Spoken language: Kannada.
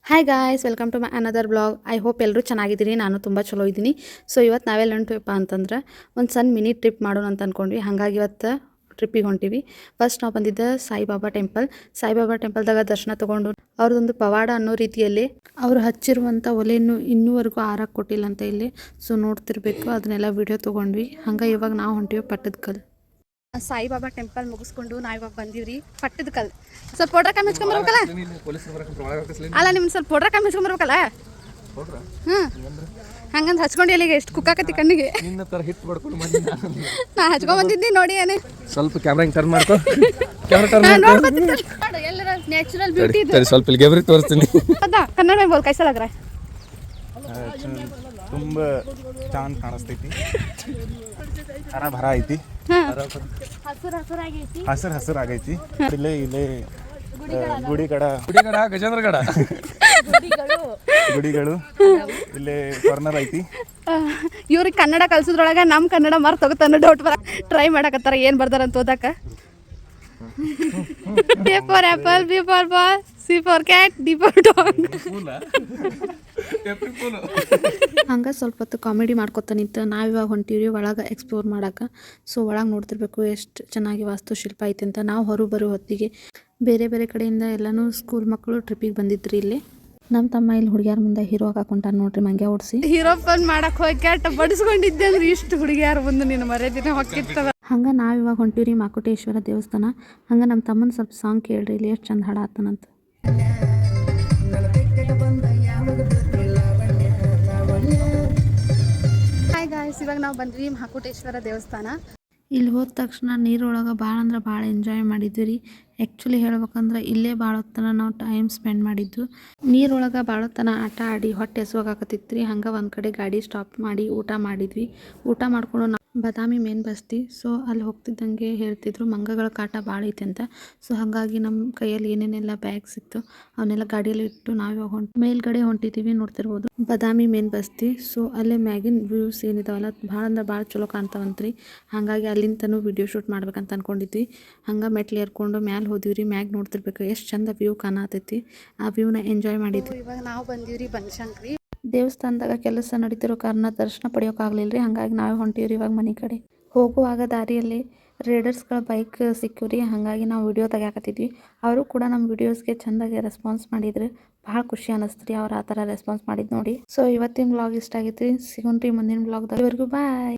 Hi guys, welcome to my another blog. I hope ಎಲ್ಲರೂ ಚೆನ್ನಾಗಿದ್ದೀನಿ. ನಾನು ತುಂಬ ಚಲೋ ಇದ್ದೀನಿ. ಸೊ ಇವತ್ತು ನಾವೆಲ್ಲ ಹೊಂಟಿವಪ್ಪ ಅಂತಂದ್ರೆ ಒಂದು ಸಣ್ಣ ಮಿನಿ ಟ್ರಿಪ್ ಮಾಡೋಣ ಅಂತ ಅಂದ್ಕೊಂಡ್ವಿ. ಹಾಗಾಗಿ ಇವತ್ತು ಟ್ರಿಪ್ಪಿಗೆ ಹೊಂಟಿವಿ. ಫಸ್ಟ್ ನಾವು ಬಂದಿದ್ದ ಸಾಯಿಬಾಬಾ ಟೆಂಪಲ್ದಾಗ ದರ್ಶನ ತೊಗೊಂಡು ಅವ್ರದ್ದೊಂದು ಪವಾಡ ಅನ್ನೋ ರೀತಿಯಲ್ಲಿ ಅವರು ಹಚ್ಚಿರುವಂಥ ಒಲೆಯನ್ನು ಇನ್ನೂವರೆಗೂ ಆರಕ್ಕೆ ಕೊಟ್ಟಿಲ್ಲ ಅಂತ ಇಲ್ಲಿ. ಸೊ ನೋಡ್ತಿರ್ಬೇಕು, ಅದನ್ನೆಲ್ಲ ವಿಡಿಯೋ ತೊಗೊಂಡ್ವಿ. ಹಂಗೆ ಇವಾಗ ನಾವು ಹೊಂಟಿವಿ ಪಟ್ಟದಕಲ್ಲು. ಸಾಯಿಬಾಬಾ ಟೆಂಪಲ್ ಮುಗಿಸ್ಕೊಂಡು ನಾವು ಇವಾಗ ಬಂದೀವ್ರಿ ಪಟ್ಟದಕಲ್ಲು. ಸ್ವಲ್ಪ ಪೌಡ್ರ ಕಮ್ಮಿ ಹಚ್ಕೊಂಬರ್ಬೇಕಲ್ಲ. ಅಲ್ಲ ನಿಮ್ಗೆ ಸ್ವಲ್ಪ ಪೌಡ್ರ ಕಮ್ಮಿ ಹಚ್ಕೊಂಬರ್ಬೇಕಲ್ಲ. ಹಂಗಂತ ಹಚ್ಕೊಂಡು ಎಲ್ಲಿಗೆ ಎಷ್ಟು ಕುಕ್ಕಾಕತಿ ಕಣ್ಣಿಗೆ. ನಾ ಹಚ್ಕೊಂಡ್ ಬಂದಿದ್ದಿ ನೋಡಿ. ಏನೇ ಸ್ವಲ್ಪ ಕ್ಯಾಮ್ರಾ ಟರ್ನ್ ಮಾಡ್ಕೊ. ಎಲ್ಲರ ನ್ಯಾಚುರಲ್ ಬ್ಯೂಟಿ ಸ್ವಲ್ಪ ಇಲ್ಲಿ ಗೆಬರಿ ತೋರಿಸ್ತೀನಿ. ಕನ್ನಡ ಮೇ ಬೋಲ್ ಕೈಸಾ ಲಗ್ ರहा है? ತುಂಬ ಚಾಂದ್ ಕಾಣಿಸ್ತೈತಿ. ಹರ ಭರ ಐತಿ, ಹಸಿರಾಗೈತಿ. ಇಲ್ಲೇ ಗುಡಿಗಡ ಗಜೇಂದ್ರಗಡ ಗುಡಿಗಳು ಇಲ್ಲೇ ಕಾರ್ನರ್ ಐತಿ. ಇವ್ರಿಗೆ ಕನ್ನಡ ಕಲ್ಸೋದ್ರೊಳಗೆ ನಮ್ಮ ಕನ್ನಡ ಮಾರ್ಕ್ ತಗೋತಾನ ಡೌಟ್ ಟ್ರೈ ಮಾಡಕತ್ತಾರ ಏನು ಬರ್ದಾರಂತ ಓದಾಕ. A for apple, B for ball, C for cat, D for dog. ಹಂಗೆ ಸ್ವಲ್ಪ ಹೊತ್ತು ಕಾಮಿಡಿ ಮಾಡ್ಕೊತ ನಿಂತು ನಾವಿವಾಗ ಹೊಂಟಿವ್ರಿ ಒಳಗೆ ಎಕ್ಸ್ಪ್ಲೋರ್ ಮಾಡಕ್ಕೆ. ಸೊ ಒಳಗೆ ನೋಡ್ತಿರ್ಬೇಕು ಎಷ್ಟು ಚೆನ್ನಾಗಿ ವಾಸ್ತುಶಿಲ್ಪ ಐತೆ ಅಂತ. ನಾವು ಹೊರಗೆ ಬರೋ ಹೊತ್ತಿಗೆ ಬೇರೆ ಬೇರೆ ಕಡೆಯಿಂದ ಎಲ್ಲನೂ ಸ್ಕೂಲ್ ಮಕ್ಕಳು ಟ್ರಿಪ್ಪಿಗೆ ಬಂದಿದ್ರಿ ಇಲ್ಲಿ. ನಮ್ಮ ತಮ್ಮ ಇಲ್ಲಿ ಹುಡುಗಿಯಾರ ಮುಂದೆ ಹೀರೋ ಹಾಕೊಂಟಾರ ನೋಡ್ರಿ, ಮಂಗ್ಯ ಓಡಿಸಿ ಹೀರೋ ಫನ್ ಮಾಡಕ್ಕೆ ಹೋಗಿ ಕ್ಯಾಟ ಬಡಿಸ್ಕೊಂಡಿದ್ದೆ ಅಂದ್ರೆ ಇಷ್ಟು ಹುಡುಗಿಯಾರ ಮುಂದೆ ನಿನ್ನ ಮರ್ಯಾದಿನ ಹೊಕ್ಕಿರ್ತದ. ಹಂಗೆ ನಾವಿವಾಗ ಹೊಂಟಿವ್ರಿ ಮಾಕುಟೇಶ್ವರ ದೇವಸ್ಥಾನ. ಹಂಗೆ ನಮ್ಮ ತಮ್ಮನ ಸ್ವಲ್ಪ ಸಾಂಗ್ ಕೇಳ್ರಿ, ಇಲ್ಲಿ ಎಷ್ಟು ಚಂದ ಹಾಡು ಆತನಂತ. ಹಾಯ್ ಗಾಯ್ಸ್, ಇವಾಗ ನಾವು ಬಂದ್ವಿ ಮಹಾಕೂಟೇಶ್ವರ ದೇವಸ್ಥಾನ. ಇಲ್ಲಿ ಹೋದ ತಕ್ಷಣ ನೀರೊಳಗೆ ಭಾಳ ಅಂದ್ರೆ ಭಾಳ ಎಂಜಾಯ್ ಮಾಡಿದ್ವಿ ರೀ. ಆ್ಯಕ್ಚುಲಿ ಹೇಳ್ಬೇಕಂದ್ರೆ ಇಲ್ಲೇ ಭಾಳ ಹೊತ್ತನ ನಾವು ಟೈಮ್ ಸ್ಪೆಂಡ್ ಮಾಡಿದ್ದು. ನೀರೊಳಗೆ ಭಾಳ ಹೊತ್ತನ ಆಟ ಆಡಿ ಹೊಟ್ಟೆ ಹಸುವಾಗತ್ತಿತ್ತು ರೀ. ಹಂಗೆ ಒಂದು ಕಡೆ ಗಾಡಿ ಸ್ಟಾಪ್ ಮಾಡಿ ಊಟ ಮಾಡಿದ್ವಿ. ಊಟ ಮಾಡ್ಕೊಂಡು ನಾವು ಬಾದಾಮಿ ಮೇನ್ ಬಸ್ತಿ. ಸೊ ಅಲ್ಲಿ ಹೋಗ್ತಿದ್ದಂಗೆ ಹೇಳ್ತಿದ್ರು ಮಂಗಗಳ ಕಾಟ ಭಾಳ ಐತೆ ಅಂತ. ಸೊ ಹಾಗಾಗಿ ನಮ್ಮ ಕೈಯಲ್ಲಿ ಏನೇನೆಲ್ಲ ಬ್ಯಾಗ್ ಸಿಕ್ತು ಅವನ್ನೆಲ್ಲ ಗಾಡಿಯಲ್ಲಿ ಇಟ್ಟು ನಾವು ಮೇಲ್ಗಡೆ ಹೊಂಟಿದ್ದೀವಿ. ನೋಡ್ತಿರ್ಬೋದು ಬಾದಾಮಿ ಮೇನ್ ಬಸ್ತಿ. ಸೊ ಅಲ್ಲೇ ಮ್ಯಾಗಿನ ವ್ಯೂಸ್ ಏನಿದಾವಲ್ಲ ಭಾಳ ಅಂದ್ರೆ ಭಾಳ ಚಲೋ ಕಾಣ್ತಾವಂತ್ರಿ. ಹಾಗಾಗಿ ಅಲ್ಲಿಂದನೂ ವಿಡಿಯೋ ಶೂಟ್ ಮಾಡ್ಬೇಕಂತ ಅಂದ್ಕೊಂಡಿದ್ವಿ. ಹಂಗೆ ಮೆಟ್ಲು ಏರ್ಕೊಂಡು ಮ್ಯಾಲೆ ಹೋದಿವ್ರಿ. ಮ್ಯಾಗ್ ನೋಡ್ತಿರ್ಬೇಕು ಎಷ್ಟು ಚಂದ ವ್ಯೂ ಕಾಣತೈತಿ. ಆ ವ್ಯೂನ ಎಂಜಾಯ್ ಮಾಡಿದ್ವಿ. ಇವಾಗ ನಾವು ಬಂದೀವ್ರಿ ಬನಶಂಕರಿ ದೇವಸ್ಥಾನದಾಗ ಕೆಲಸ ನಡೀತಿರೋ ಕಾರಣ ದರ್ಶನ ಪಡೆಯೋಕ್ಕಾಗಲಿಲ್ಲ ರೀ. ಹಾಗಾಗಿ ನಾವೇ ಹೊಂಟಿವ್ರಿ ಇವಾಗ ಮನೆ ಕಡೆ. ಹೋಗುವಾಗ ದಾರಿಯಲ್ಲಿ ರೇಡರ್ಸ್ಗಳ ಬೈಕ್ ಸಿಕ್ಕಿವ್ರಿ. ಹಾಗಾಗಿ ನಾವು ವಿಡಿಯೋ ತೆಗಿಯಾಕತ್ತಿದ್ವಿ. ಅವರು ಕೂಡ ನಮ್ಮ ವಿಡಿಯೋಸ್ಗೆ ಚೆಂದಾಗಿ ರೆಸ್ಪಾನ್ಸ್ ಮಾಡಿದ್ರು. ಭಾಳ ಖುಷಿ ಅನ್ನಿಸ್ತು ರೀ ಅವ್ರು ಆ ಥರ ರೆಸ್ಪಾನ್ಸ್ ಮಾಡಿದ್ದು ನೋಡಿ. ಸೊ ಇವತ್ತಿನ ವ್ಲಾಗ್ ಇಷ್ಟ ಆಗೈತಿ. ಸಿಗೋಣ್ರಿ ಮುಂದಿನ ವ್ಲಾಗ್ದಾಗ. ಇವರೆಗೂ ಬಾಯ್.